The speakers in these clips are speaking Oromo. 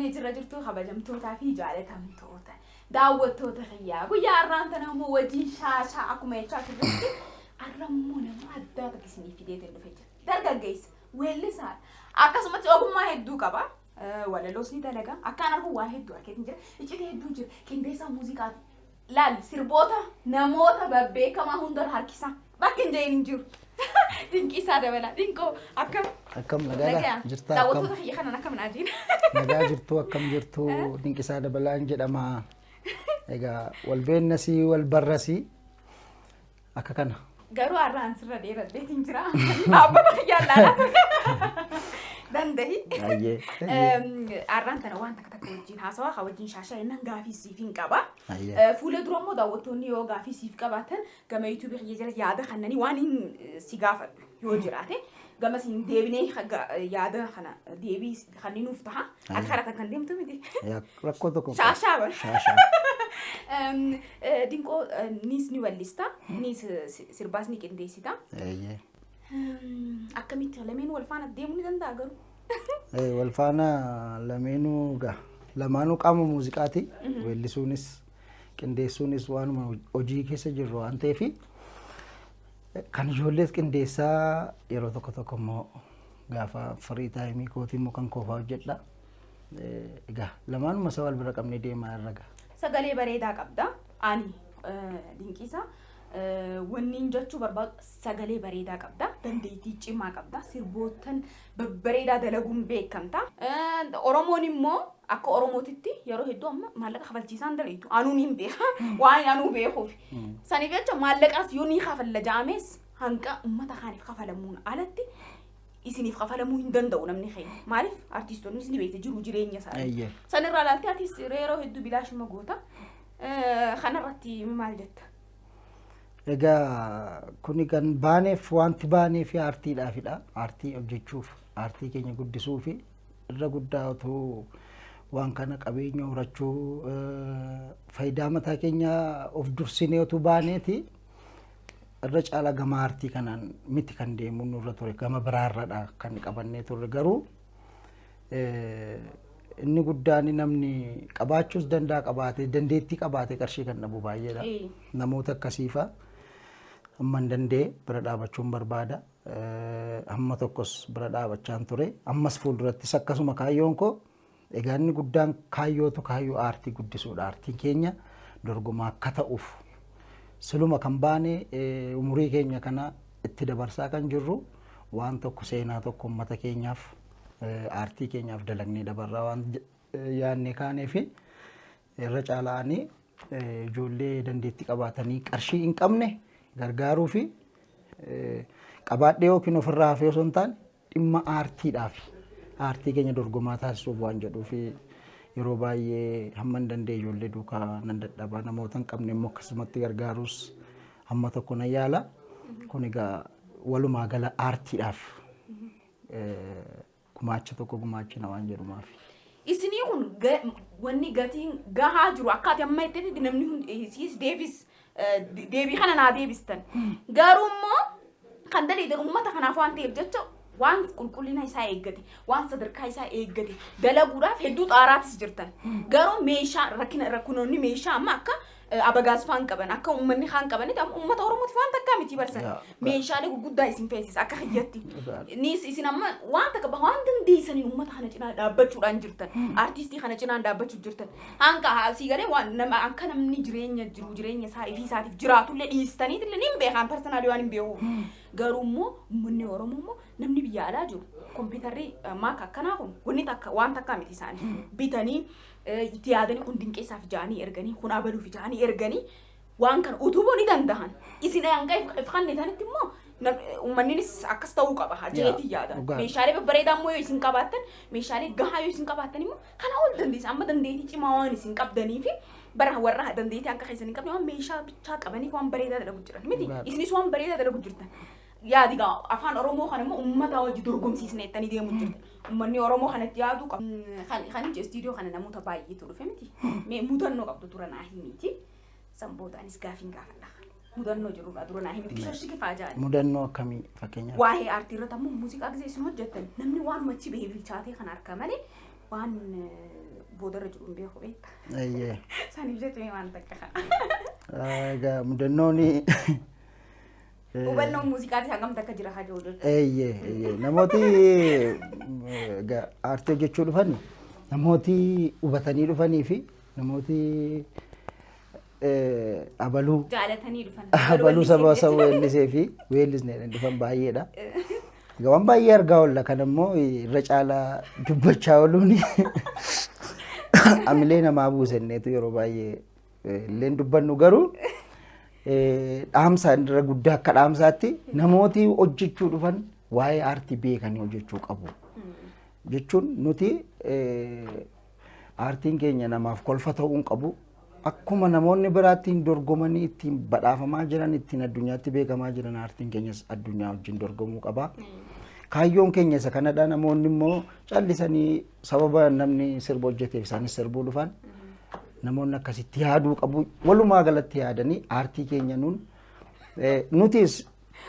qabnee jirra jirtu kabajamtootaa fi jaalatamtoota daawwattoota xiyyaa guyyaa har'aan tana immoo wajjin shaashaa akkuma jechaa turretti arrammoo nama addaa takkisanii fideetiin dhufee jira dargaggeessa weellisaa akkasumas ogummaa hedduu qaba walaloos ni dalaga akkaan arguu waan hedduu arkeetiin jira iccitii hedduu jira qindeessaa muuziqaa laal sirboota namoota babbeekamaa hundan harkisa bakka hin jeen hin jiru Dinqisaa Dabalaa Dinqoo akkam nagaa jirta daawwattoota xiyyaa kanaan akkam naajiin nagaa jirtu akkam jirtu Dinqisaa Dabalaan jedhama egaa wal beennasii wal barrasii akka kana garuu har'aan sirra dheeradheetiin jira dhaabbata xiyyaa laalaa dandahi har'aan tana waan takka wajjin haasawaa wajjin shaashaa innan gaafii siif hin qaba fuula dura immoo daawwattoonni yoo gaafii siif qabaatan gama yuutuubii xiyya jala yaada kannanii waan hin si gaafadhu yoo jiraate gama siin deebinee yaada kana deebii kanneen nuuf taha akka karatan kan deemtu miti rakkoo tokko shaashaa Dinqoo nis ni wallista nis sirbaas ni qindeessita akkamitti lameen wal faana deemuu ni danda'a garuu wal faana lameenuu lamaanuu qaama muuziqaati weellisuunis qindeessuunis waanuma hojii keessa jirru waan ta'eef kan ijoollees qindeessaa yeroo tokko immoo gaafa firii taayimii kootii immoo kan koofaa hojjedha egaa lamaanuma isa wal bira qabnee deemaa irra sagalee bareedaa qabda ani Dinqisaa wanni jechuu barbaadu sagalee bareedaa qabda dandeettii cimaa qabda sirbootan babbareedaa dalaguun beekamta Oromoon immoo akka Oromootitti yeroo hedduu amma maallaqa kafalchiisaan daleetu anuun hin beeka waan anuu beekuuf saniif jecha maallaqaas yoo ni kafalla jaamees hanga ummata kaaniif kafalamuun alatti isiniif kafalamuu hin danda'u namni keenya maaliif artiistoonnis ni beekte jiru jireenya isaanii sanirraa ilaaltee atis yeroo hedduu bilaashuma goota kanarratti maal jetta egaa kuni kan baaneef wanti baaneef aartiidhaafidha aartii hojjechuuf aartii keenya guddisuuf irra guddaa otoo waan kana qabeenya horachuu faayidaa mataa keenya of dursinee otoo baaneeti irra caalaa gama aartii kanaan miti kan deemu nurra ture gama biraarradha kan qabannee turre garuu inni guddaan namni qabaachuus danda'a qabaate dandeettii qabaate qarshii kan dhabu baay'eedha namoota akkasiifa amman dandee bira dhaabachuun barbaada hamma tokkos bira dhaabachaan ture ammas fuuldurattis akkasuma kaayyoon koo egaa inni guddaan kaayyootu kaayyoo aartii guddisuudha aartiin keenya dorgomaa akka ta'uuf siluma kan baane umurii keenya kana itti dabarsaa kan jirru waan tokko seenaa tokko ummata keenyaaf aartii keenyaaf dalagnee dabarraa waan yaadne kaaneef irra caalaanii ijoollee dandeettii qabaatanii qarshii hin qabne gargaaruu fi qabaadhee yookiin ofirraa hafee osoo hin taane dhimma aartiidhaaf aartii keenya dorgomaa taasisuuf waan jedhuuf yeroo baay'ee hamman dandee ijoollee duukaa nan dadhabaa namoota hin qabne immoo akkasumatti gargaaruus hamma tokko nan yaala kun egaa walumaa gala aartiidhaaf gumaacha tokko gumaachina waan jedhumaaf. Isinii kun wanni gatiin gahaa jiru akkaati amma itti namni siis deebii kana naa deebistan garuu immoo kan daliidan uummata kanaaf waan ta'eef jecha waan qulqullina isaa eeggate waan sadarkaa isaa eeggate dalaguudhaaf hedduu xaaraatis jirtan garuu meeshaa rakkunoonni meeshaa amma akka abagaas faan qaban akka uummanni kaan qabanitti amma uummata Oromootiif waan takkaa miti barsan meeshaalee gurguddaa isin feesisa akka hiyyatti nis isin amma waan takka waan dandeessanii uummata kana cinaa dhaabbachuudhaan jirtan artiistii kana cinaan dhaabbachuu jirtan hanga asii galee waan nama akka namni jireenya isaa ifii isaatiif jiraatullee dhiistaniitillee ni beekan personaalii waan hin beeku garuu immoo uummanni Oromoo immoo namni biyya alaa jiru kompiitarri maaka akkanaa kun wanni takka waan takkaa miti isaanii bitanii itti yaadanii kun Dinqisaaf ja'anii erganii kun abaluuf ja'anii erganii waan kana utubuu ni danda'an isin hanga ifannitanitti immoo uummanninis akkas ta'uu qaba jeetii yaada meeshaalee babbareedaa immoo yoo isin qabaattan meeshaalee gahaa yoo isin qabaattan immoo kana ol dandeessa amma dandeettii cimaa waan isin qabdanii fi bara warra dandeettii akka keessan hin qabne waan meeshaa bichaa qabanii waan bareedaa dalagu jiran miti isinis waan bareedaa dalagu jirtan yaadi gaa afaan Oromoo kana immoo uummata wajji dorgomsiisnee ittanii deemu jirtan uummanni Oromoo kanatti yaadu kan istiidiyoo kana namoota baay'eetu dhufe miti mee mudannoo qabdu tura naa himiti sanbootaanis gaafiin gaafadha mudannoo jirudha dura naa himiti Shasha kifaa jaani mudannoo akkamii fakkeenyaaf waa'ee aartii irratti ammoo muuziqaa gisee isin hojjettan namni waan machi beebii chaatee kan harka malee waan boodarra jiru hin beeku beekta. Ayyee. Saniif jechuun waan takka kana. Egaa mudannooni Hubannoo muuziqaatii hangam takka jira haa jiru jechuudha. Eeyyee namooti aartii hojjechuu dhufan namooti hubatanii dhufanii fi namooti abaluu jaalatanii dhufan. Abaluu saba weellisee fi weellisneedhaan dhufan baay'eedha. Egaa waan baay'ee argaa oolla kan immoo irra caalaa dubbachaa ooluun amilee namaa buusenneetu yeroo baay'ee illeen dubbannu garuu dhaamsa irra guddaa akka dhaamsaatti namooti hojjechuu dhufan waa'ee aartii beekanii hojjechuu qabu. Jechuun nuti aartiin keenya namaaf kolfa ta'uu qabu. Akkuma namoonni biraattiin dorgomanii ittiin badhaafamaa jiran ittiin addunyaatti beekamaa jiran aartiin keenyas addunyaa wajjin dorgomuu qaba. Kaayyoon keenya isa kanadha. Namoonni immoo callisanii sababa namni sirba hojjeteef isaanis sirbuu dhufan namoonni akkasitti yaaduu qabu. Walumaa galatti yaadanii aartii keenya nutis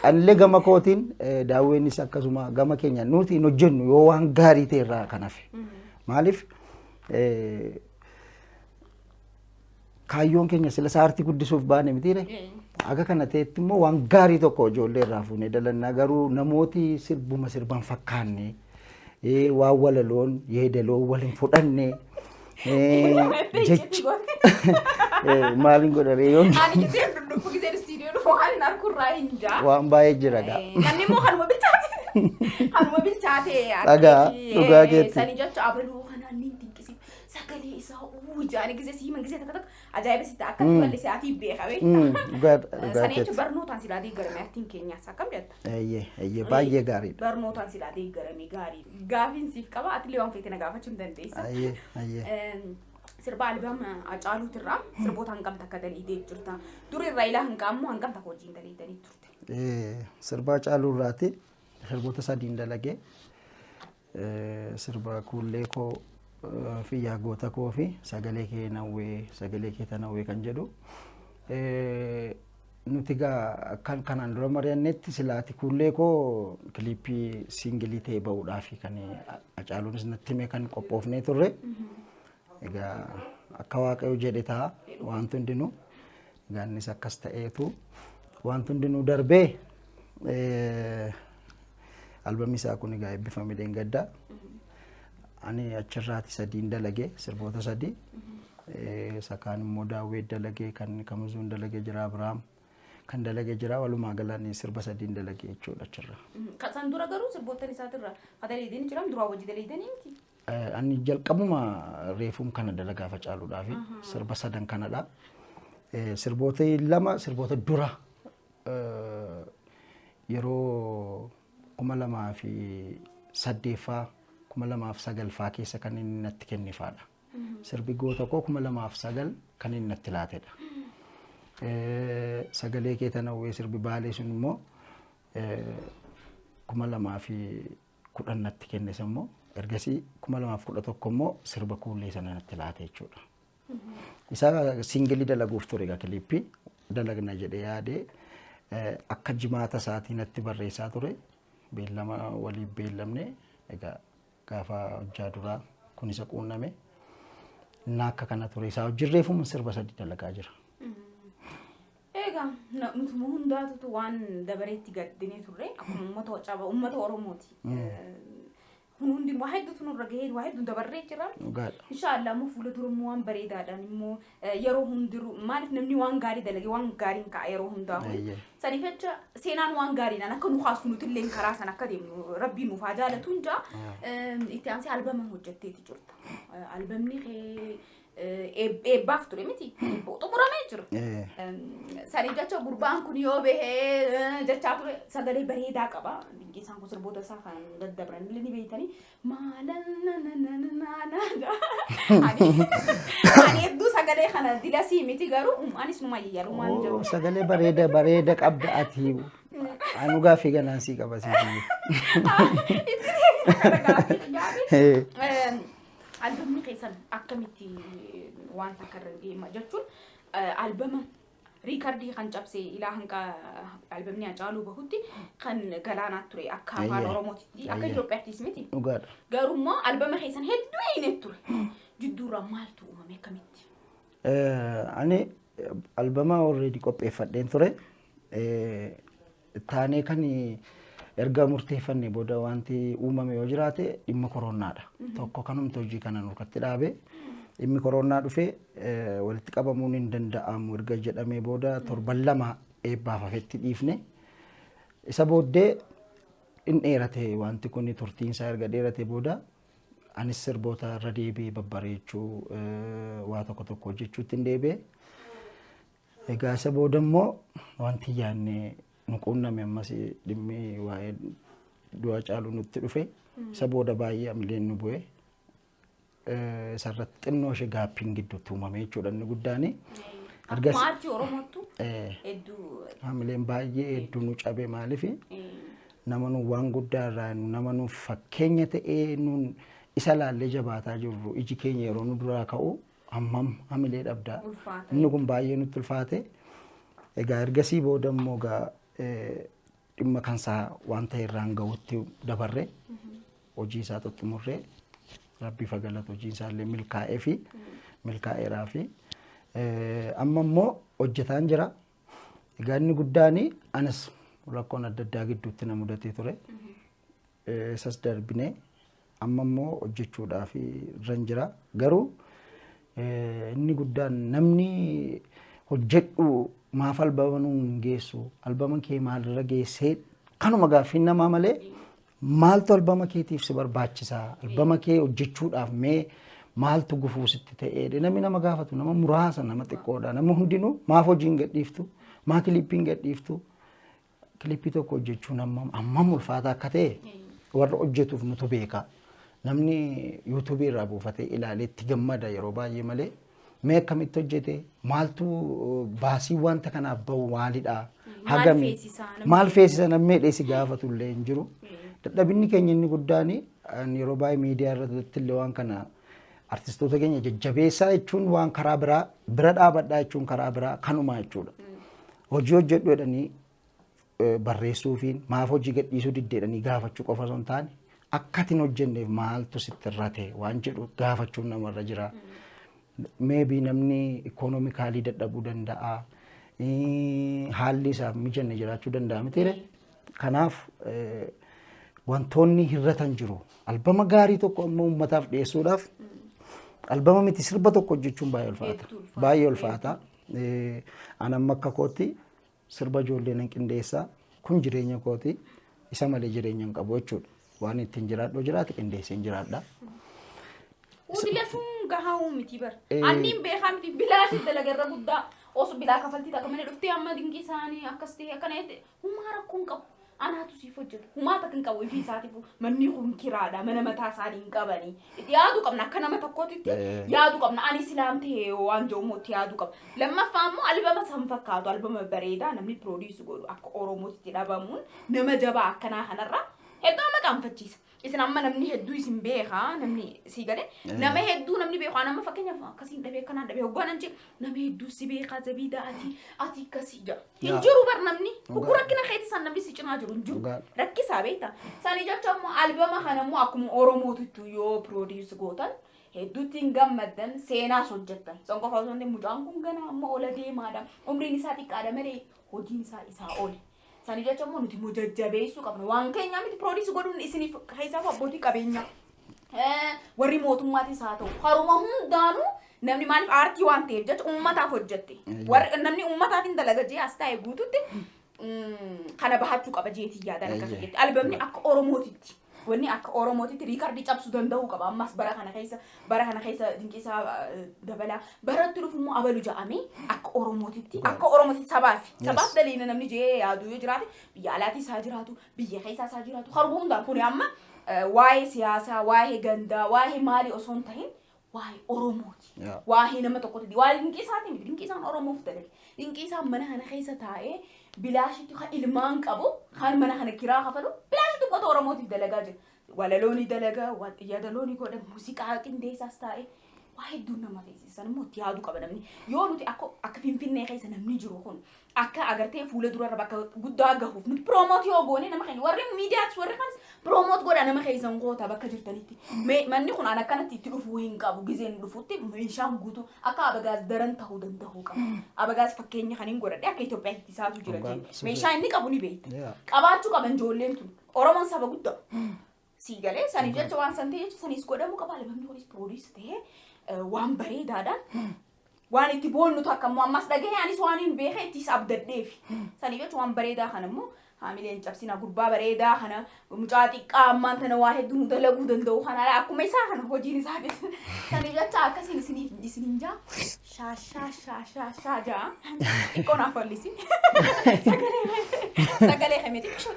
anillee gama kootiin daawwennis akkasuma gama keenya nuti hin hojjennu yoo waan gaarii ta'e irraa kan hafe. Maaliif kaayyoon keenya sila aartii guddisuuf baane mitiire aga kana ta'etti immoo waan gaarii tokko ijoollee irraa fuunee dalannaa garuu namooti sirbuma sirban fakkaanne waan walaloon yeedaloon waliin fudhanne jechi maaliin godhare yoon waan baay'ee jira gaa namni immoo kanuma bilchaate dhagaa dhugaa keetti sani jecha abaluu kanaan ni dinqisiif sagalee isaa jaani gisee siiman gisee takka ajaa'iba sitti akka wallisee ati beekawe sani jechuun barnootaan silaa deeggarame artiin keenyaas akkam jetta eeyyee baay'ee gaariidha barnootaan silaa deeggarame gaarii gaafiin siif qaba ati illee waan feete na gaafachuu hin dandeessa sirba albama Acaaluutirraa sirboota hangam takka daliitee jirta dur irraa ilaa hanqaammoo hangam takka wajjin daliitanii turte sirba Acaaluurraati sirboota sadiin dalagee sirba kuullee koo fi yaagoota koo fi sagalee kee tanawwee kan jedhu nuti gaa kan kanaan dura mari'annetti silaati kuullee koo kiliippii siingilii ta'e ba'uudhaaf kan Acaaluunis natti himee kan qophoofnee turre egaa akka waaqayyo jedhe ta'a wanti hundinuu egaa innis akkas ta'eetu wanti hundinuu darbee albamni isaa kun egaa eebbifame deengaddaa ani achirraati sadiin dalagee sirboota sadii sakaan immoo daawwee dalagee kan kamizuun dalagee jira Abiraam kan dalagee jira walumaa galanii sirba sadiin dalagee jechuudha achirra. Kan dura garuu sirboota isaatirra daleedeen jira duraa wajji daleedanii miti. Ani jalqabuma reefuun kana dalagaa facaaluudhaaf sirba sadan kanadha. Sirboota lama sirboota dura yeroo 2008 2009 keessa kan inni natti kennifaadha. Sirbi goota koo 2009 kan inni natti laatedha. Sagalee kee tanawwee sirbi baalee sun immoo 2010 natti kennes immoo ergasii 2011 immoo sirba kuullee sana natti laate jechuudha. Isa singilii dalaguuf ture egaa kiliippii dalagna jedhee yaadee akka jimaata isaatii natti barreessaa ture beellama waliif beellamne egaa gaafa hojjaa duraa kun isa quunname akka kana ture isaa hojjirreefuma sirba sadii dalagaa jira. Egaa nuti hundaatu waan dabareetti gaddinee turre akkuma uummata Oromooti. Hundi waa hedduutu nurra gahee waa hedduun dabarree jira. Inshaallah immoo fuula dura immoo waan bareedaadhaan immoo yeroo hundiru maaliif namni waan gaarii dalage waan gaariin ka'a yeroo hundaa. Saniif jecha seenaan waan gaariidhaan akka nu haasu nuti illee karaa sana akka deemnu rabbiin nuuf haa jaalatu hundaa itti aansee albama hojjetteeti jirta. Albamni eebbaaf ture miti xumuramee jira. Saniif jecha gurbaan kun yoo bahee jechaa ture sagalee bareedaa qaba. Dinqisaan kun sirboota isaa kan daddabran illee ni beeytanii ani hedduu sagalee kana dilasii miti garuu anis numa yayyalu maal jedhu. Sagalee bareeda qabda ati anu gaafii ganaan sii qaba albamni keessan akkamitti waan takka irra deema jechuun albama riikardii kan cabsee ilaa hanga albamni Acaaluu bahutti kan galaanaa ture akka afaan Oromootti akka Itoophiyaattis miti. Garuu immoo albama keessan hedduu hiinet ture. jidduurraa maaltu uumame akkamitti? Ani albamaa already qopheeffadheen ture. Taanee kan erga murteeffannee booda wanti uumame yoo jiraate dhimma koronaadha. Tokko kanumti hojii kana nurkatti dhaabe. Dhimmi koronaa dhufee walitti qabamuun hin danda'amu erga jedhamee booda torban lama eebbaaf hafetti dhiifne. Isa booddee in dheerate wanti kun turtiinsaa erga dheerate booda anis sirboota irra deebi'ee babbareechuu waa tokko tokko hojjechuutti hin deebi'e. Egaa isa booda immoo wanti yaadne nu quunname ammas dhimmi waa'ee du'a caalu nutti dhufe. Isa booda baay'ee amileen nu bu'e. Isarratti xinnoo ishee gaappiin gidduutti uumame jechuudha inni guddaani. Akkuma aartii Oromootu hedduu. Amileen baay'ee hedduu nu cabe maaliifi nama nu waan guddaa irraa nama nu fakkeenya ta'ee nuun isa laallee jabaataa jirru iji keenya yeroo nu duraa ka'u hammam hamilee dhabdaa. Inni kun baay'ee nutti ulfaate. Egaa ergasii booda immoo dhimma kansaa wanta irraan ga'utti dabarre hojii isaa xumurree rabbi fagalatu hojii isaa illee milkaa'ee fi milkaa'eeraa fi amma immoo hojjetaan jira. Egaa inni guddaani anas rakkoon adda addaa gidduutti na mudatee ture. Isas darbinee amma immoo hojjechuudhaaf irran jira. Garuu inni guddaan namni hojjedhu maaf albama nu hin geessu albama kee maalirra geessee kanuma gaaffiin namaa malee maaltu albama keetiif si barbaachisaa albama kee hojjechuudhaaf mee maaltu gufuu sitti ta'ee namni nama gaafatu nama muraasa nama xiqqoodha nama hundinuu maaf hojiin gadhiiftu maa kilippiin gadhiiftu kilippii tokko hojjechuun ammam ulfaata akka ta'e warra hojjetuuf nutu beeka. Namni yuutuubii irraa buufatee ilaalee itti gammada yeroo baay'ee malee mee akkamitti hojjete maaltu baasii wanta kanaaf bahu maalidha hagami maal feesisa namni dheesi gaafatu illee hin jiru. Dadhabinni keenya inni guddaan yeroo baay'ee miidiyaa irratti illee waan kana artistoota keenya jajjabeessaa jechuun waan karaa bira dhaabadhaa jechuun karaa biraa kanuma jechuudha. Hojii hojjedhu jedhanii barreessuufiin maaf hojii gadhiisuu diddeedhanii gaafachuu qofa osoo hin taane akkatiin hojjenneef maaltu sitti irrate waan jedhu gaafachuun namarra jira. Maybe namni ikonomikaalii dadhabuu danda'a. Haalli isaaf mijanne jiraachuu danda'a miti. Kanaaf wantoonni hirratan jiru. Albama gaarii tokko ammoo uummataaf dhiyeessuudhaaf albama miti sirba tokko hojjechuun baay'ee ulfaata. Baay'ee ulfaata. Ani amma akka kootti sirba ijoolleen Qindeessaa kun jireenya kooti isa malee jireenya hin qabu jechuudha. Waan ittiin jiraadhu jiraate qindeesseen jiraadha. Uudila sun gahaa uumiti bar. Anniin beekaa miti bilaashii dalagarra guddaa osoo bilaa kafaltii takka malee dhuftee amma Dinqisaanii akkas ta'e akkana jette humaa rakkoon qabu. Anaatu siif hojjetu. Humaa takka hin qabu ifii isaatiif manni kun kiraadha mana mataa isaanii hin qabanii. Yaadu qabna akka nama tokkootitti yaadu qabna ani silaam ta'e waan joomuutti yaadu qabna. Lammaffaa immoo albama san fakkaatu albama bareedaa namni piroodiisu godhu akka Oromootti dhabamuun nama jabaa akkanaa kanarraa hedduu nama qaanfachiisa. Isin amma namni hedduu isin beekaa namni sii galee nama hedduu namni beekaa nama fakkeenyaaf akkasiin dhabee kanaan dhabee hogganaan jedhu nama hedduu si beekaa Zabida ati akkasii jira. Hin jiru bar namni bukkuu rakkina keetii san namni si cinaa jiru hin jiru. Rakkisaa beektaa. Sani jecha immoo albama kana immoo akkuma Oromootitti yoo piroodiis gootan hedduutti hin gammaddan seenaas hojjettan. San qofa osoo hin ta'in mucaan kun gana amma ola deemaadha. Umriin isaa xiqqaadha malee hojiin isaa oli. Sani jecha immoo nuti jajjabeessuu qabna. Waan keenya miti piroodiis godhuun isiniif keessaaf abbootii qabeenya. Warri mootummaatis haa ta'u. Haruma hundaanuu namni maaliif aartii waan ta'eef jecha uummataaf hojjette. Namni uummataaf hin dalaga jee as taa'e guututti kana bahachuu qaba jeetii yaadaan akka jetti. Albamni akka Oromootitti. Wanni akka Oromootitti riikardii cabsuu danda'uu qaba. Ammas bara kana keessa Dinqisaa Dabalaa baratti dhufu immoo abalu ja'amee akka Oromootitti sabaaf daliina namni jee yaadu yoo jiraate biyya alaatii isaa jiraatu biyya keessaa isaa jiraatu haruma hundaan kun amma waa'ee siyaasaa waa'ee gandaa waa'ee maalii osoo hin tahin waa'ee Oromooti. Waa'ee nama tokkotti waa'ee Dinqisaati miti Dinqisaan Oromoof dalage. Dinqisaan mana kana keessa taa'ee bilaashitti kan ilmaan qabu kan mana kana kiraa kafalu bilaashitti uffata Oromootiif dalagaa jira. Walalooni dalagaa yaadalooni godha muuziqaa Qindeessaas taa'ee waa hedduu nama teessisan immoo itti yaadu qaba namni. Yoo nuti akka Finfinnee keessa namni jiru kun akka agartee fuula durarra bakka guddaa gahuuf nuti promote yoo goone nama keenya warri miidiyaas warri kanis promote godha nama keessan goota bakka jirtanitti manni kun ana kanatti itti dhufuu hin qabu gizeen dhufutti meeshaan guutuu akka abagaas daran ta'uu danda'u qaba abagaas fakkeenya kan hin godhadhe akka Itoophiyaatti isaatu jira jee meeshaa inni qabu ni beekta qabaachuu qaban ijoolleen tun Oromoon saba guddaa siigalee saniif jecha waan san ta'e jecha sanis godhamu qaba labamni kunis produce ta'e waan bareedaadhaan waan itti boonnu takka immoo ammas dhagahaanis waan hin beekne ittis abdadheef saniif jecha waan bareedaa kana immoo haamileen cabsina gurbaa bareedaa kana mucaa xiqqaa ammaan tana waa hedduu nu dalaguu danda'u kana akkuma isaa kana hojiin isaa saniif jecha akkasiin isiniin jaa Shasha jaa xiqqoon afallisi sagalee kame xiqqishoo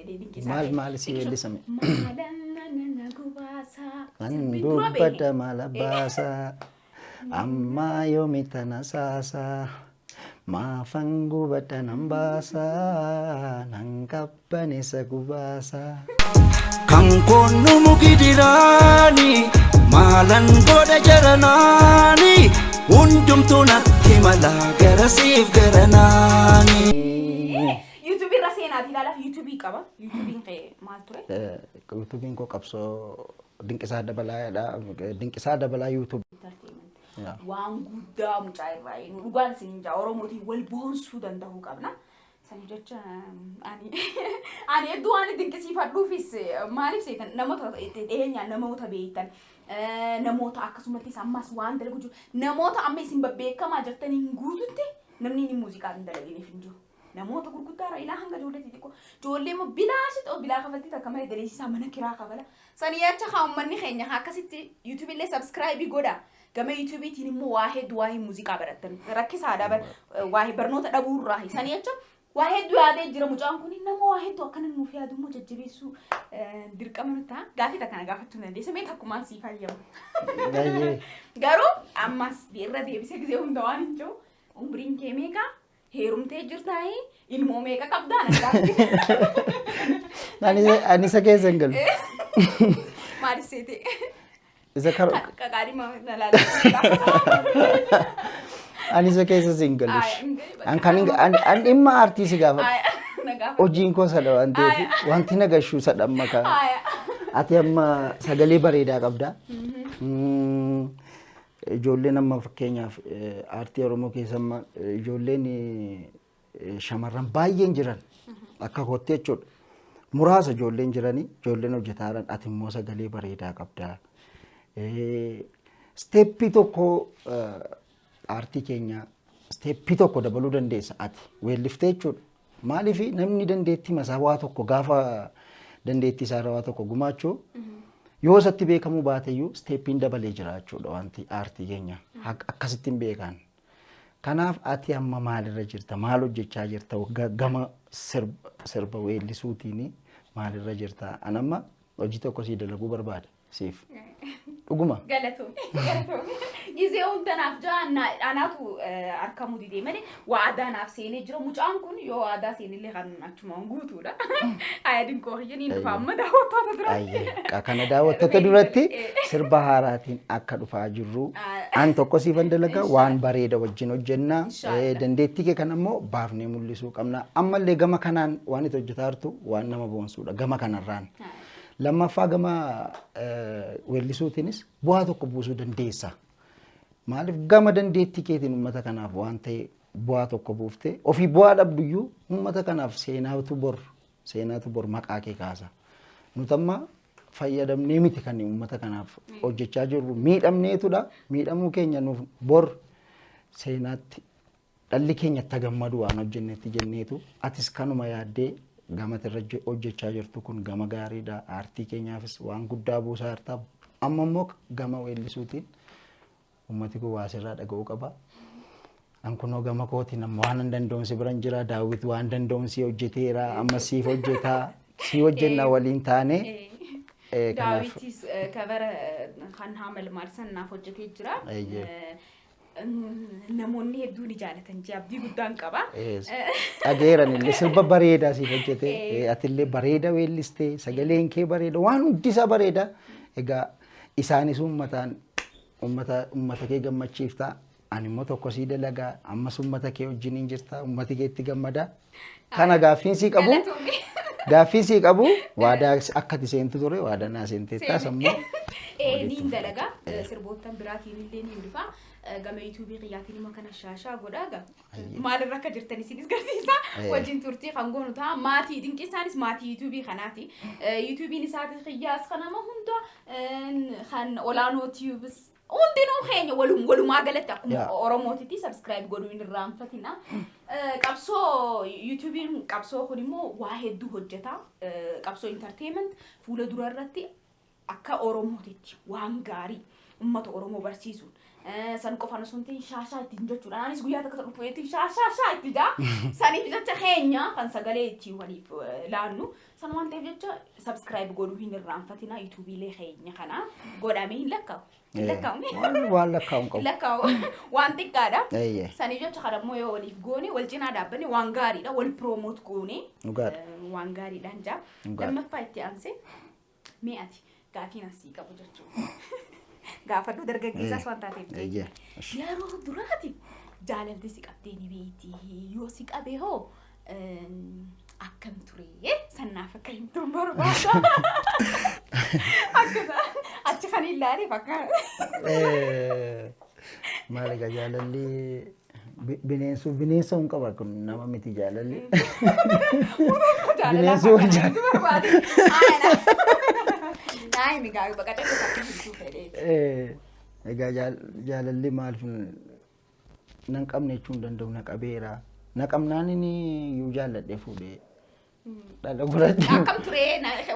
Dinqisaa maal si weellisame maalanna gubaasa kan dubbadda malabaasa amma yoomitana saasa maafan gubadda nan baasa nan qabbanesa gubaasa kan koonu mugidiraani maalan godha jaranaani hundumtuu natti mala garasiif garanaani YouTube irra seenaati ilaalaaf YouTube qaba YouTube kee maal ture YouTube koo qabsoo Dinqisaa Dabalaadha Dinqisaa Dabalaa YouTube waan guddaa mucaa irraa nu dhugaan isin jaa Oromootiin wal boonsuu danda'uu qabna. Sani jecha ani hedduu waan dinqisiifadhuufis maaliif seetan namoota dhiyeenyaan namoota beektan namoota akkasumattis ammas waan dalagu jiru namoota amma isin beekamaa jirtaniin guututti namni inni muuziqaa hin dalaginiif hin jiru. Namoota gurguddaa ilaa hanga ijoollee xixiqqoo ijoollee immoo bilaashit bilaa kafaltii takka malee daleessisaa mana kiraa kafala. Sani jecha haammanni keenya akkasitti YouTube illee subscribe godha. Gama YouTube tiin immoo waa hedduu waa'ee muuziqaa barattan rakkisaadha waa'ee barnoota dhabuurraa sanii jecha waa hedduu yaadee jira mucaan kun nama waa hedduu akkana nuuf yaadu immoo jajjabeessuu dirqama nuti ta'a gaafii takkana gaafachuu dandeessa mee takkumaan sii fayyama garuu ammas irra deebisee gisee hunda waan hin jiru umriin kee meeqa heerumtee jirtaayi ilmoo meeqa qabdaa ani isa keessa hin galu maaliif seete isa karo kakaari ma nalaala ani isa keessa hin galu an dhimma aartiisi gaafa hojiin koo sadha waan ta'eef wanti nagashuu sadhamma ka ati amma sagalee bareedaa qabda ijoolleen amma fakkeenyaaf aartii Oromoo keessa amma ijoolleen shamarran baay'een jiran akka kootti jechuudha. Muraasa ijoolleen jiranii ijoolleen hojjetaaran ati immoo sagalee bareedaa qabda. Steeppii tokko aartii keenya steeppii tokko dabaluu dandeessa ati weelliftee jechuudha. Maaliif namni dandeettii masaa waa tokko gaafa dandeettii isaa waa tokko gumaachuu yoo isatti beekamuu baateyyuu steeppiin dabalee jira jechuudha wanti aartii keenya akkasittiin beekan. Kanaaf ati amma maalirra jirta maal hojjechaa jirta gama sirba weellisuutiin maalirra jirta anamma hojii tokko sii dalaguu barbaada siif. Dhuguma. Galatoomii. Gizee hundanaaf jaa anaatu arkamuu didee malee waa aadaanaaf seenee jira mucaan kun yoo aadaa seenillee kan achumaan guutuudha. Ayyaadiin koo hiyyaniin dhufa amma daawwattoota duratti. Kana daawwattoota duratti sirba haaraatiin akka dhufaa jirru an tokko siifan dalagaa waan bareeda wajjin hojjennaa dandeettii kee kan ammoo baafnee mul'isuu qabna ammallee gama kanaan waan itti hojjetaa jirtu waan nama boonsuudha gama kanarraan. Lammaffaa gama weellisuutiinis bu'aa tokko buusuu dandeessa. Maaliif gama dandeettii keetiin uummata kanaaf waan ta'e bu'aa tokko buuftee ofii bu'aa dhabduyyuu uummata kanaaf seenaatu bor maqaa kee kaasa. Nuti amma fayyadamnee miti kan uummata kanaaf hojjechaa jirru miidhamneetudha. Miidhamuu keenya nuuf bor seenaatti dhalli keenya itti gammadu waan hojjennetti jenneetu atis kanuma yaaddee gama irra hojjechaa jirtu kun gama gaariidha aartii keenyaafis waan guddaa buusaa jirta amma immoo gama weellisuutiin uummati kun waa sirraa dhaga'uu qaba. An kunoo gama kootiin amma waan hin danda'umsi biran jira daawwit waan danda'umsi hojjeteera amma siif hojjetaa si hojjennaa waliin taane. Daawwitis kabara kan haamal maarsan naaf hojjetee jira. Namoonni hedduun jaalatan abdii guddaan qaba. Dhageeran illee sirba bareedaa siif hojjete atillee bareeda weellistee sagaleen kee bareeda waan hundi isaa bareeda egaa isaanis uummata kee gammachiiftaa ani immoo tokko sii dalagaa ammas uummata kee wajjiniin jirta uummati keetti gammadaa kana gaaffiin sii qabu gaaffii sii qabu waadaa akkati seentu ture waadaa naa seenteettaa sammuu niin dalagaa sirboottan biraatiin illee ni dhufa gama yuutuubii qiyyaatiin immoo kana shaashaa godhaaga maalirra akka jirtan isinis garsiisa wajjin turtii kan goonu ta'a maatii dinqisaanis maatii yuutuubii kanaati yuutuubiin isaatis qiyyaas kanama hunda kan olaanoo tiyuubis hundinuu keenya walumaa galatti akkuma oromootitti subscribe godhuu hin irraanfatina qabsoo yuutuubiin qabsoo kun immoo waa hedduu hojjeta qabsoo entertainment fuula dura irratti akka oromootitti waan gaarii ummata oromoo barsiisuun san qofaan osoo hin ta'in shaashaa ittiin jechuudha anis guyyaa takka dhufu ittiin shaashaa itti jaa saniif jecha keenya kan sagalee ittiin waliif laannu san waan ta'eef jecha subscribe godhuu hin irraanfatina yuutuubiilee keenya kana godhamee hin lakkaa'u. waan lakkaa'uun qabu. Lakkaa'u waan xiqqaadha. Saniif jecha kadhammoo yoo waliif goone wal cinaa dhaabbanne waan gaariidha wal promote goone waan gaariidhaan jaa lammaffaa itti aansee mi'aati gaafiin asii qabu jechuudha. Gaafadhu dargaggeessaas waan taateef yeroo duraati jaalalli si qabdee ni beekti yoo si qabee hoo akkam ture sannaaf akka hin turre barbaada. Akkana achi kan ilaalee fakkaata. Maal egaa jaalalli bineensa hin qaba kun nama miti jaalalli. Bineensa hin jaalalli. Naai migaa bakka tokko hin fedhe. Egaa jaalalli maal nan qabne jechuun danda'u na qabeera. Na qabnaan inni yoo jaalladhe fuudhee. Dhala gurratti. Akkam ture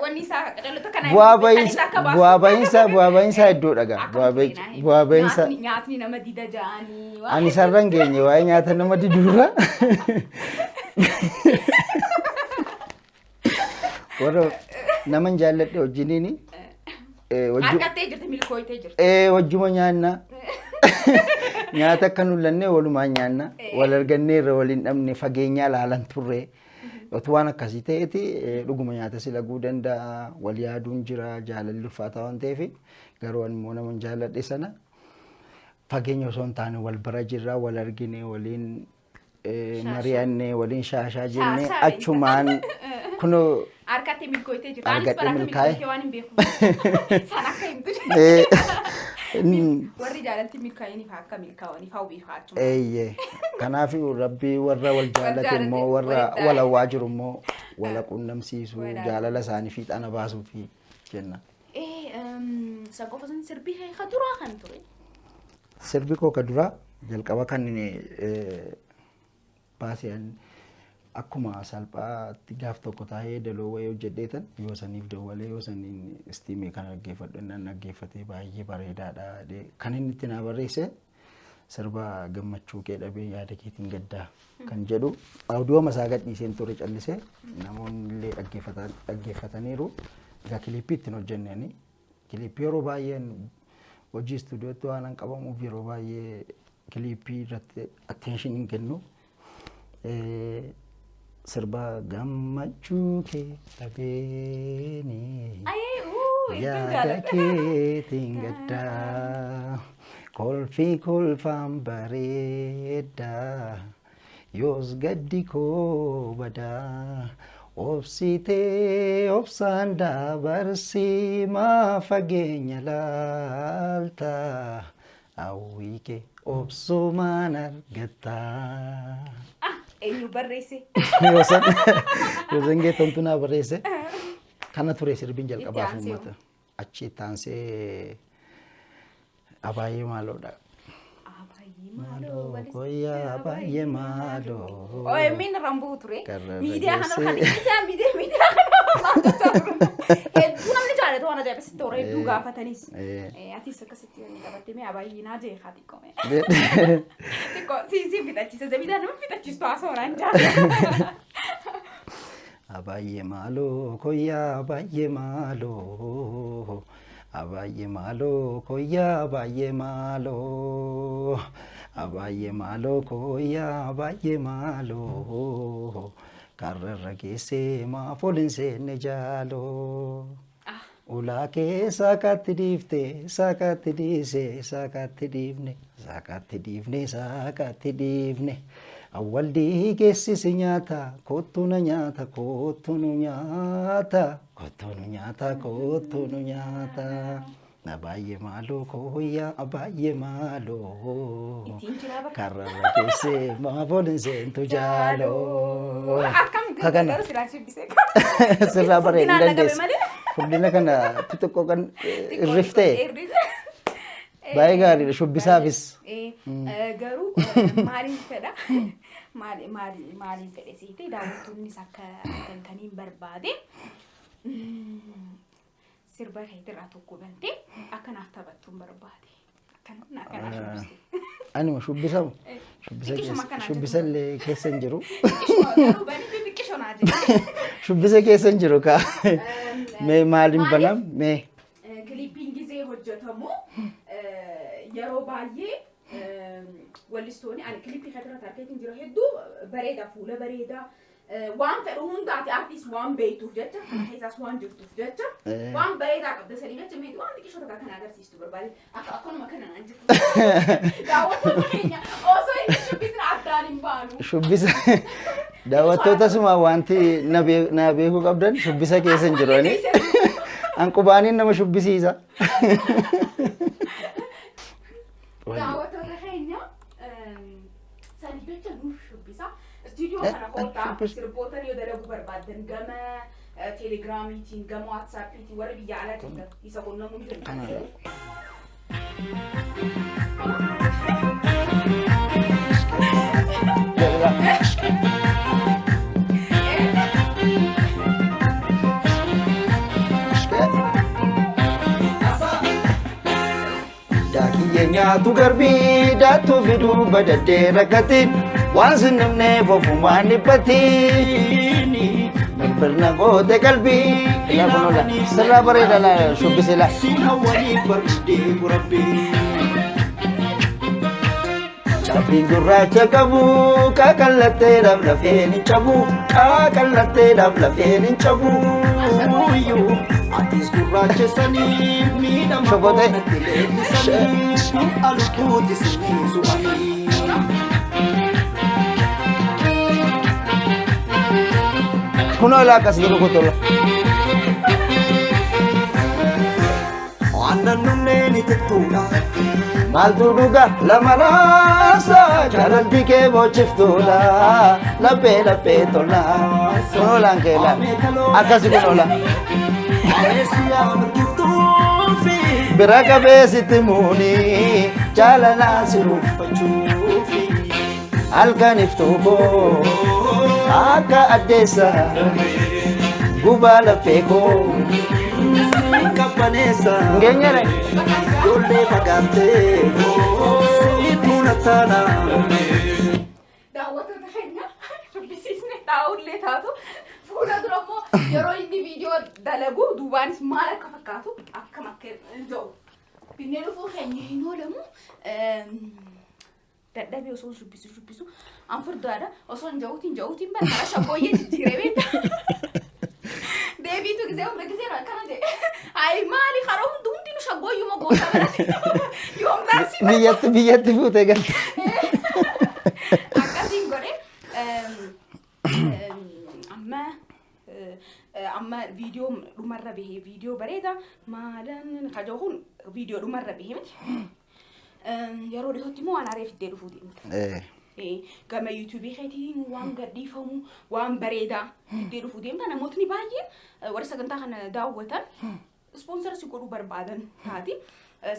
wanni isaa dhalota kana bu'aa bahinsaa iddoo dhagaa. Bu'aa bahinsaa. Nyaatni nama dida ja'anii. Ani sarran geenye waa'ee nyaata nama didura. Warra nama jaalladhe wajjiniini. Harkattee jirti milkooytee jirti. Wajjuma nyaanna. Nyaata akka nullannee walumaa nyaanna. Wal argannee irra waliin dhabne fageenyaa laalan turre. Otu waan akkasii ta'eeti dhuguma nyaata si laguu danda'a wal yaaduun jira jaalalli ulfaataa waan ta'eef garuu immoo nama jaalladhe sana fageenya osoo hin taane wal bira jirra wal argine waliin mari'annee waliin shaashaa jennee achumaan kunoo harkatti milkooytee jirti. Anis bara akka milkooytee waan hin beeku. Sana akka himtu. Warri jaalatti milkaa'iniif akka milkaa'aniif hawwiif haachuma. Kanaaf rabbii warra wal jaallate immoo warra wal hawwaa jiru immoo wal quunnamsiisu jaalala isaanii fiixana baasuufi jenna. San qofa san sirbii ka duraa kan ture. Sirbi koo ka duraa jalqaba kan baasee akkuma salphaatti gaaf tokko taa'ee daloo wayii hojjedheetan yoo saniif dawwalee yoo saniin istiimee kan dhaggeeffadhu inni dhaggeeffatee baay'ee bareedaadha kan inni itti na barreesse sirba gammachuu kee dhabee yaada keetiin gaddaa kan jedhu audiyoo masaa gadhiiseen ture callisee namoonni illee dhaggeeffataniiru egaa kiliippii ittiin hojjenneeni kiliippii yeroo baay'een hojii istuudiyootti waan an qabamuuf yeroo baay'ee kiliippii irratti attention hin kennu. Sirba gammachuu kee dhabeeni yaada keetiin gaddaa kolfii kolfaan bareedaa yoos gaddi koo badaa obsitee obsaan dabarsii maa fageenya laalta hawwii kee obsumaan argattaa. Eenyu barreesse? Yosan geetomtu naa barreesse. Kana ture sirbiin jalqabaaf uummata. Achi itti aansee abaay'ee maaloodha. Maaloo koyyaa abaay'ee maaloo. Min rambuu ture. Miidiyaa kana kan isaa miidiyaa kana maal hedduu namni jaalatu waan ajaa'ibsitti toora hedduu gaafatanis. Atis akkasitti yoo qabattee mee abaay'ee naa jee haa xiqqoome. Xiqqoo si fixachiisa Zabida nama fixachiistu haasawaan jaalata. Abaay'ee maaloo koyyaa abaay'ee maaloo. Abaay'ee maaloo koyyaa abaay'ee maaloo. Abaay'ee maaloo koyyaa abaay'ee maaloo. Karrarra geessee maaf ol hin seenne jaaloo. Ulaakee saakaatti dhiifte saakaatti dhiise saakaatti dhiifne saakaatti dhiifne saakaatti dhiifne awwal dhiigeessisi nyaata kottu na nyaata kottu nu nyaata kottu nu nyaata kottu nu nyaata na baay'ee maaloo kooyyaa baay'ee maaloo karrarra keessee maafoolin seentu jaaloo kakana sirraa bareedu dandeessa. Furdina kana xixiqqoo kan irriftee baay'ee gaariidha shubbisaafis. Garuu maaliin fedha maaliin fedhe siite daawwattoonnis akka kaniin barbaade sirba keetirraa tokko bantee akkanaaf taphattuun barbaade. Anima shubbisamu shubbisa illee keessa hin jiru. Shubbisa keessa hin jiru kaa. Mee maaliin banam mee. Kiliippiin gisee hojjetamu yeroo baay'ee wallistoonni ani kiliippii kanarra tarkeetiin jira hedduu bareeda fuula bareeda waan fedhu hundaati artiist waan beektuuf jecha kana keessaas waan jirtuuf jecha waan bareedaa qabda sanii jecha mee waan xiqqishoo takka kana agarsiistu barbaade akkanuma kana naan jiru daawwattoota keenya osoo inni shubbisni addaan hin baanu. Shubbisa daawwattoota suma wanti na beekuu qabdan shubbisa keessa hin jiru ani anqubaaniin nama shubbisiisa. Daawwattoota keenya sanii jecha nuuf shubbisa. Studio kana kootaa sirboota yoo dalaguu barbaaddan gama telegiraamiitiin gama waatsaappiitiin warra biyya alaatiin isa qunnamuu ni dandeessu. Daakiyye nyaatu garbii daattuu fiduu badaddee rakkatiin waan sinnamnee fofumaan dhiphatiin birna goote qalbii ila kunuudha sirraa bareeda shubbisila. Cabbiin gurraacha qabu qaqallatteedhaaf lafeen hin cabu qaqallatteedhaaf lafeen hin cabu atis gurraacha sanii miidhama boonatti leellisanii albuuti sinii su'anii. Kuno la kas dulu kotola. Annan nunne ni tetula. Maltu duga lamarasa jalalti ke bochiftula. Lape tola. Kuno la angela. Akasi kuno la. Beraka besiti muni jalana sirufachufi. Alkan iftuko. Akka addeessa gubala peko kapanesa ngenyere dole pagante ituna tana daawwattoota keenya shubbisiisne taa'ullee taatu fuula durammoo yeroo inni viidiyoo dalagu duubaanis maal akka fakkaatu akkam akka ta'u binnee dhufuu keenya hin oolamu. Dadhabee osoo shubbisu an furdaadha osoo hin ja'uutiin bara kara shaggooyyee jijjiiree beekta. Deebiitu gisee hunda gisee akkana jedhe ayi maali kara hundi nu shaggooyyuma goota barate yoom darsii biyyatti fuutee galte. Akkasiin godhe amma viidiyoo dhumarra bahee viidiyoo bareeda maalan kajohuun viidiyoo dhumarra bahee miti. Yeroo dhihootti immoo waan aaree fiddee dhufuu deemta. Gama yuutuubii keetiin waan gadhiifamu waan bareedaa fiddee dhufuu deemta. Namootni baay'een warra sagantaa kana daawwatan ispoonsara si godhuu barbaadan taati.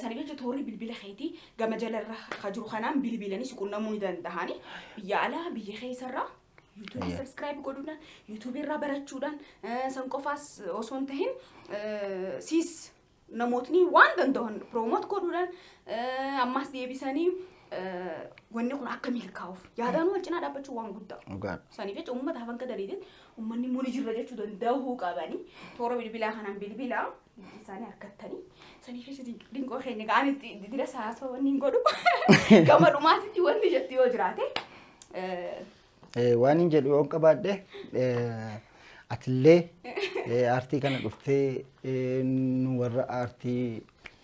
Sanii jecha toorri bilbila keetii gama jalarra ka jiru kanaan bilbilanii si qunnamuu ni danda'ani. Biyya alaa biyya keessarraa yuutuubii sabskiraayib godhuudhaan yuutuubii irraa barachuudhaan san qofaas osoo hin tahin siis namootni waan danda'an promoot godhuudhaan ammas deebisanii wanni kun akka milkaa'uuf yaadaan wal cinaa dhaabbachuu waan guddaa. Saniif jecha uummata hafan ka daliitin uummanni muni jirra jechuu danda'uu qabanii toora bilbilaa kanaan bilbilaa isaanii harkattanii saniif jecha dinqoo keenya ga'an itti dira saasoo wanni hin godhu gama dhumaatitti wanni jettu yoo jiraate. Waan hin jedhu yoo qabaadhe atillee aartii kana dhuftee nu warra aartii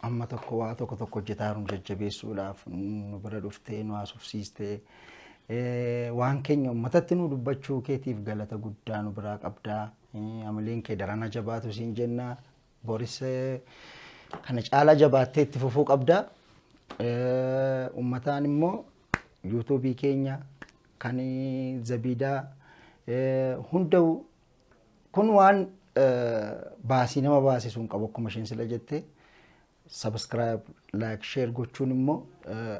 amma tokko waa tokko hojjetaa nu jajjabeessuudhaaf nu bira dhuftee nu haasofsiistee waan keenya uummatatti nu dubbachuu keetiif galata guddaa nu biraa qabdaa. Amaleen kee darana jabaatu siin jenna. Boris kana caalaa jabaattee itti fufuu qabdaa. Uummataan immoo yuutuubii keenya kan Zabidaa hunda'u kun waan baasii nama baasisuun qabu akkuma isheen sila jettee subscribe like share gochuun immoo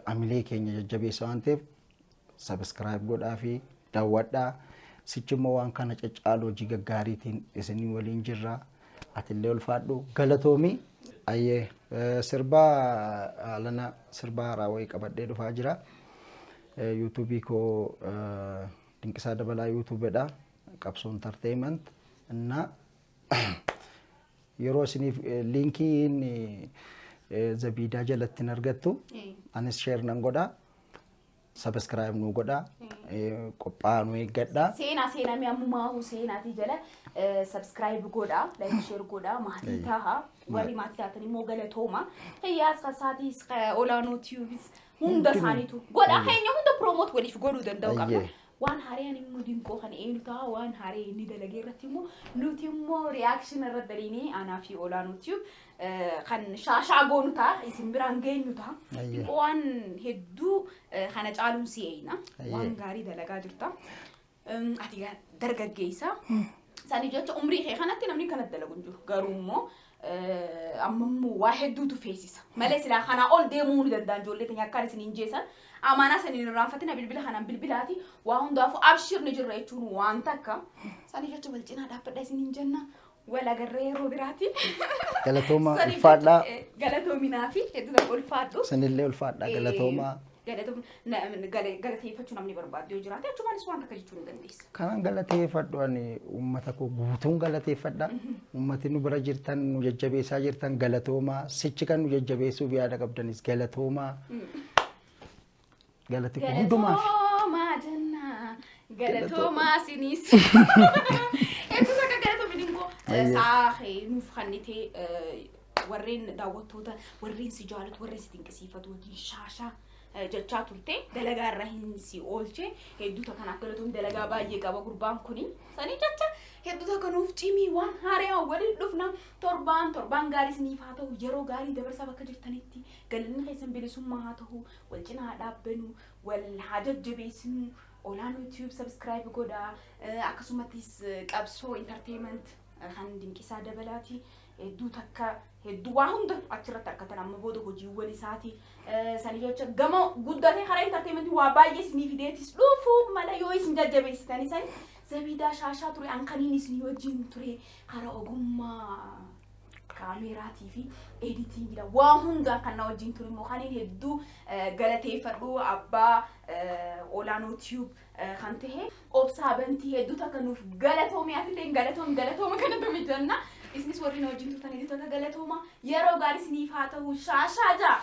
amilee keenya jajjabeessa waan ta'eef subscribe godhaa fi daawwadhaa. Sichi immoo waan kana caccaaloo hojii gaggaariitiin isinii waliin jirra. Atillee ulfaadhu galatoomii. Ayyee sirbaa lana sirbaa haaraa wayii qabadhee dhufaa jira. Yuutuubii koo Dinqisaa Dabalaa yuutuubedha. Qabsoo entertainment እና yeroo isiniif linkiin Zabidaa jalatti argattu anis share nan godha. Subscribe nu godha. Qophaa nu eeggadha. Seenaa mi ammumaa seenaatii jala subscribe godha, like share godha, maatii taha. Warri maatii taatan immoo galatooma. Hiyyaas kasaatis olaanoo tiyuubis hunda isaaniitu godha. Keenya hunda promote waliif godhuu danda'u qabna. Waan haareen immoo dinqoo kan eenyutaa waan haaree inni dalagee irratti immoo nuti immoo reaction irra daliinee aanaa fi olaanoo tiyuub kan shaashaa goonu ta'a isin biraan geenyu ta'a. Waan hedduu kana caaluun si'eeyna. Waan gaarii dalagaa jirta. Ati dargaggeessa. Sani jecha umrii kee kanatti namni kanatti dalagu hin jiru. Garuu immoo ammammoo waa hedduutu feesisa. Malee silaa kanaa ol deemuu ni danda'an ijoollee teenya akkaan isin hin jeesan. Amana sanin irraanfatina bilbila kanaan bilbilaati waa hundaafu abshirni jirra jechuun waan takka. Sani jecha wal cinaa dhaabbadha isin hin jenna. Wal agarree yeroo biraati. Galatooma ulfaadhaa. Galatoominaa fi hedduu ulfaadhu. Sanillee ulfaadhaa galatooma. Galateeffachuu namni barbaadu yoo jiraate achumaanis waan akka jechuu ni dandeessa. Kanan galateeffadhu ani uummata koo guutuun galateeffadha. Uummati nu bira jirtan nu jajjabeessaa jirtan galatooma. Sichi kan nu jajjabeessuuf yaada qabdanis galatooma. Galati koo hundumaaf. Galatooma jenna. Galatooma sinis. Hedduu akka galatoomni dinqoo saahee nuuf kannitee warreen daawwattoota warreen si jaalatu warreen si dinqisiifatu wajjin shaashaa. Jechaa turte dalagaa irra hin si oolche hedduuta kanaaf galatoomni dalagaa baay'ee qaba gurbaan kuni sanii jecha hedduuta kanuuf cimii waan haaree waliin dhufna torbaan gaarii isiniif haa ta'u yeroo gaarii dabarsaa bakka jirtanitti galanni keessan bilisummaa haa ta'u wal cinaa dhaabbanu wal haa jajjabeessinu olaanoo YouTube subscribe godhaa akkasumattis qabsoo entertainment kan Dinqisaa Dabalaati hedduu takka hedduu waa hunda achirratti akkatan amma booda hojiiwwan isaati sani jecha gama guddatee karaa entertainment waa baay'ee isinii fideetis dhufu mala yoo isin jajjabeessitanii sani Zabidaa shaashaa ture ankaniin isinii wajjin ture karaa ogummaa kaameraatii fi editingidha waa hunda kan na wajjin ture immoo kaniin hedduu galateeffadhu abbaa olaanoo tiyuub kan ta'e obsaa bantii hedduu takka nuuf galatoomee atillee galatooma kanatu jenna. Isnis warri na wajjin turtanii galatooma yeroo gaarii isiniif haa ta'u shaashaa jaa.